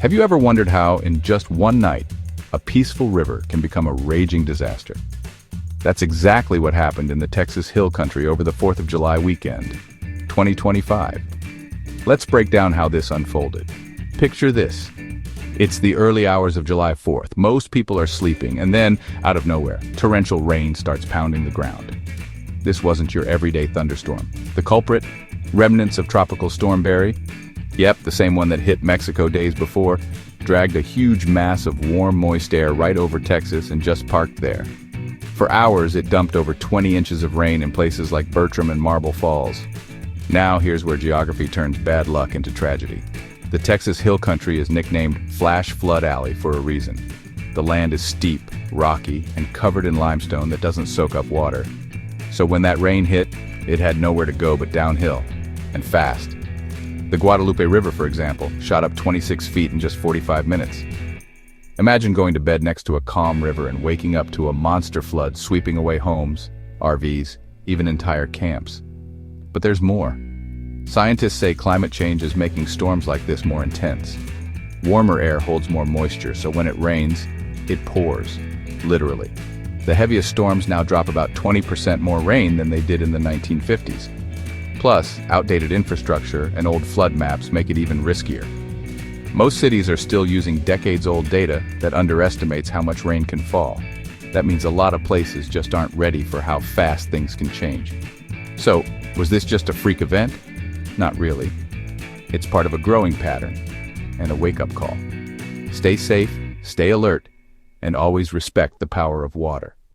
Have you ever wondered how, in just one night, a peaceful river can become a raging disaster? That's exactly what happened in the Texas Hill Country over the 4th of July weekend, 2025. Let's break down how this unfolded. Picture this. It's the early hours of July 4th. Most people are sleeping, and then, out of nowhere, torrential rain starts pounding the ground. This wasn't your everyday thunderstorm. The culprit? Remnants of Tropical Storm Barry? Yep, the same one that hit Mexico days before, dragged a huge mass of warm, moist air right over Texas and just parked there. For hours, it dumped over 20 inches of rain in places like Bertram and Marble Falls. Now, here's where geography turns bad luck into tragedy. The Texas Hill Country is nicknamed Flash Flood Alley for a reason. The land is steep, rocky, and covered in limestone that doesn't soak up water. So when that rain hit, it had nowhere to go but downhill, and fast. The Guadalupe River, for example, shot up 26 feet in just 45 minutes. Imagine going to bed next to a calm river and waking up to a monster flood sweeping away homes, RVs, even entire camps. But there's more. Scientists say climate change is making storms like this more intense. Warmer air holds more moisture, so when it rains, it pours, literally. The heaviest storms now drop about 20% more rain than they did in the 1950s. Plus, outdated infrastructure and old flood maps make it even riskier. Most cities are still using decades-old data that underestimates how much rain can fall. That means a lot of places just aren't ready for how fast things can change. So, was this just a freak event? Not really. It's part of a growing pattern and a wake-up call. Stay safe, stay alert, and always respect the power of water.